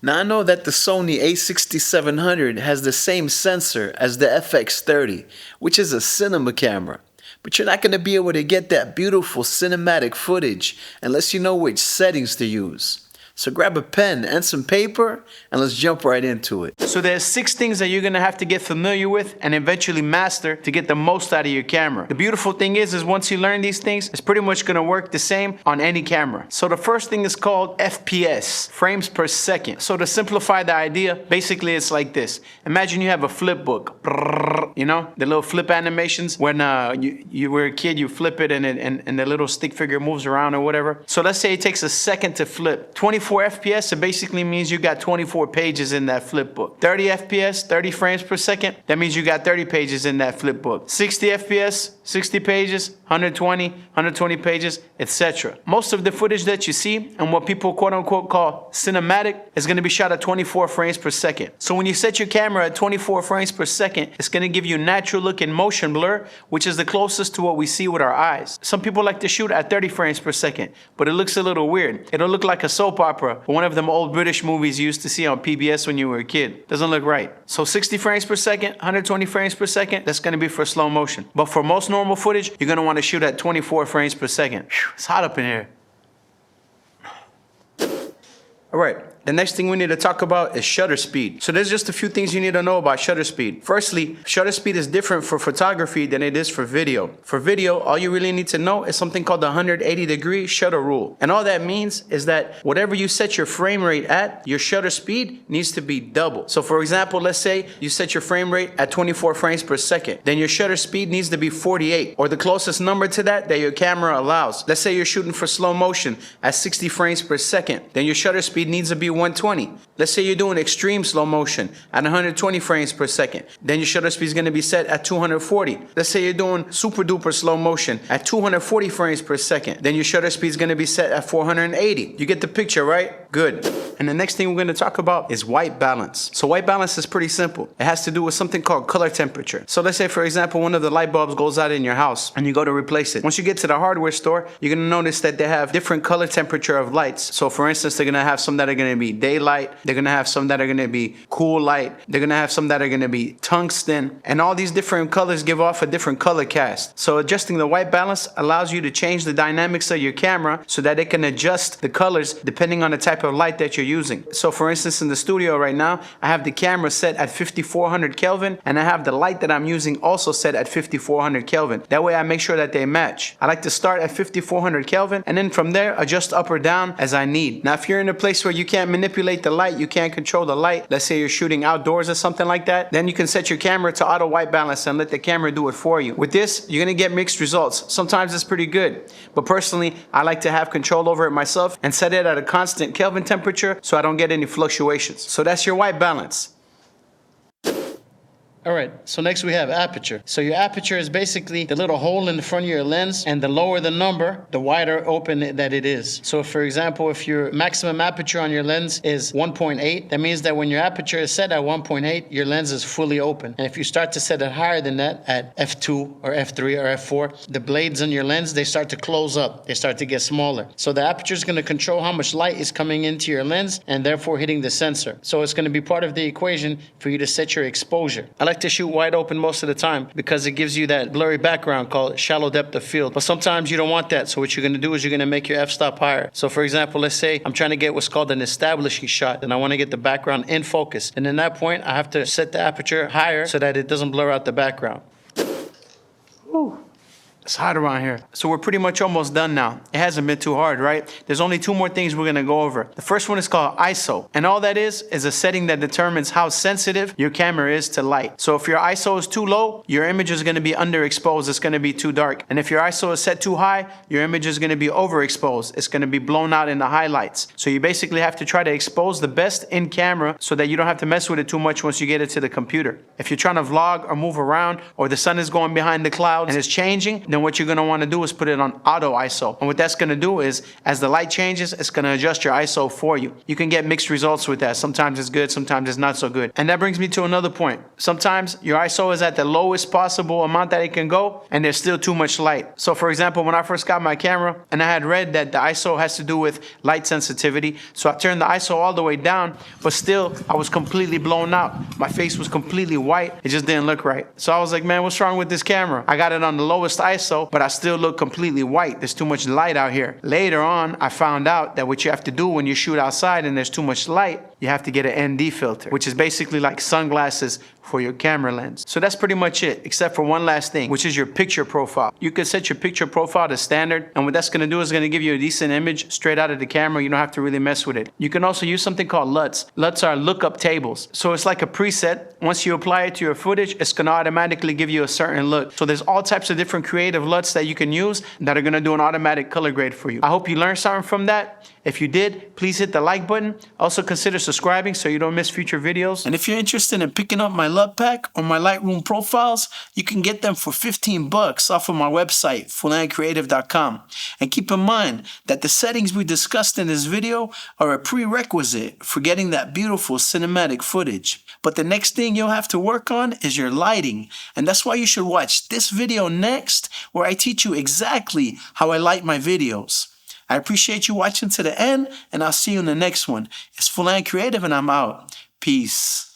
Now I know that the Sony A6700 has the same sensor as the FX30, which is a cinema camera. But you're not going to be able to get that beautiful cinematic footage unless you know which settings to use. So grab a pen and some paper and let's jump right into it. So there's 6 things that you're gonna have to get familiar with and eventually master to get the most out of your camera. The beautiful thing is once you learn these things, it's pretty much gonna work the same on any camera. So the first thing is called FPS, frames per second. So to simplify the idea, basically it's like this. Imagine you have a flip book. You know, the little flip animations when you were a kid, you flip it and the little stick figure moves around or whatever. So let's say it takes a second to flip. 24 FPS, it basically means you got 24 pages in that flip book. 30 FPS, 30 frames per second, that means you got 30 pages in that flip book. 60 FPS, 60 pages, 120 pages, etc. Most of the footage that you see and what people quote unquote call cinematic is going to be shot at 24 frames per second. So when you set your camera at 24 frames per second, it's going to give you natural looking motion blur, which is the closest to what we see with our eyes. Some people like to shoot at 30 frames per second, but it looks a little weird. It'll look like a soap opera or one of them old British movies you used to see on PBS when you were a kid. Doesn't look right. So 60 frames per second, 120 frames per second, that's going to be for slow motion. But for most normal footage, you're going to want to shoot at 24 frames per second. Whew, it's hot up in here. All right. The next thing we need to talk about is shutter speed. So there's just a few things you need to know about shutter speed. Firstly, shutter speed is different for photography than it is for video. For video, all you really need to know is something called the 180-degree shutter rule. And all that means is that whatever you set your frame rate at, your shutter speed needs to be double. So for example, let's say you set your frame rate at 24 frames per second. Then your shutter speed needs to be 48, or the closest number to that your camera allows. Let's say you're shooting for slow motion at 60 frames per second. Then your shutter speed needs to be 120. Let's say you're doing extreme slow motion at 120 frames per second. Then your shutter speed is going to be set at 240. Let's say you're doing super duper slow motion at 240 frames per second. Then your shutter speed is going to be set at 480. You get the picture, right? Good. And the next thing we're going to talk about is white balance. So white balance is pretty simple. It has to do with something called color temperature. So let's say, for example, one of the light bulbs goes out in your house and you go to replace it. Once you get to the hardware store, you're going to notice that they have different color temperature of lights. So for instance, they're going to have some that are going to be daylight. They're going to have some that are going to be cool light. They're going to have some that are going to be tungsten. And all these different colors give off a different color cast. So adjusting the white balance allows you to change the dynamics of your camera so that it can adjust the colors depending on the type of light that you're using. So for instance, in the studio right now, I have the camera set at 5400 Kelvin and I have the light that I'm using also set at 5400 Kelvin. That way I make sure that they match. I like to start at 5400 Kelvin and then from there adjust up or down as I need. Now if you're in a place where you can't manipulate the light, you can't control the light, let's say you're shooting outdoors or something like that, then you can set your camera to auto white balance and let the camera do it for you. With this, you're gonna get mixed results. Sometimes it's pretty good, but personally, I like to have control over it myself and set it at a constant Kelvin temperature so I don't get any fluctuations. So that's your white balance. All right, so next we have aperture. So your aperture is basically the little hole in the front of your lens, and the lower the number, the wider open that it is. So for example, if your maximum aperture on your lens is 1.8, that means that when your aperture is set at 1.8, your lens is fully open. And if you start to set it higher than that, at f2 or f3 or f4, the blades on your lens, they start to close up. They start to get smaller. So the aperture is going to control how much light is coming into your lens and therefore hitting the sensor. So it's going to be part of the equation for you to set your exposure. I like to shoot wide open most of the time because it gives you that blurry background called shallow depth of field. But sometimes you don't want that. So what you're going to do is you're going to make your f-stop higher. So for example, let's say I'm trying to get what's called an establishing shot and I want to get the background in focus. And in that point, I have to set the aperture higher so that it doesn't blur out the background. Whew. It's hot around here. So we're pretty much almost done now. It hasn't been too hard, right? There's only 2 more things we're gonna go over. The first one is called ISO. And all that is a setting that determines how sensitive your camera is to light. So if your ISO is too low, your image is gonna be underexposed. It's gonna be too dark. And if your ISO is set too high, your image is gonna be overexposed. It's gonna be blown out in the highlights. So you basically have to try to expose the best in camera so that you don't have to mess with it too much once you get it to the computer. If you're trying to vlog or move around or the sun is going behind the clouds and it's changing, then then what you're gonna wanna do is put it on auto ISO. And what that's gonna do is, as the light changes, it's gonna adjust your ISO for you. You can get mixed results with that. Sometimes it's good, sometimes it's not so good. And that brings me to another point. Sometimes your ISO is at the lowest possible amount that it can go, and there's still too much light. So for example, when I first got my camera, and I had read that the ISO has to do with light sensitivity, so I turned the ISO all the way down, but still I was completely blown out. My face was completely white. It just didn't look right. So I was like, man, what's wrong with this camera? I got it on the lowest ISO, but I still look completely white. There's too much light out here. Later on, I found out that what you have to do when you shoot outside and there's too much light, you have to get an ND filter, which is basically like sunglasses for your camera lens. So that's pretty much it, except for one last thing, which is your picture profile. You can set your picture profile to standard, and what that's gonna do is gonna give you a decent image straight out of the camera. You don't have to really mess with it. You can also use something called LUTs. LUTs are lookup tables. So it's like a preset. Once you apply it to your footage, it's gonna automatically give you a certain look. So there's all types of different creative LUTs that you can use that are gonna do an automatic color grade for you. I hope you learned something from that. If you did, please hit the like button. Also consider subscribing so you don't miss future videos. And if you're interested in picking up my LUT pack or my Lightroom profiles, you can get them for $15 off of my website, fullandcreative.com. And keep in mind that the settings we discussed in this video are a prerequisite for getting that beautiful cinematic footage. But the next thing you'll have to work on is your lighting. And that's why you should watch this video next, where I teach you exactly how I light my videos. I appreciate you watching to the end, and I'll see you in the next one. It's Full and Creative, and I'm out. Peace.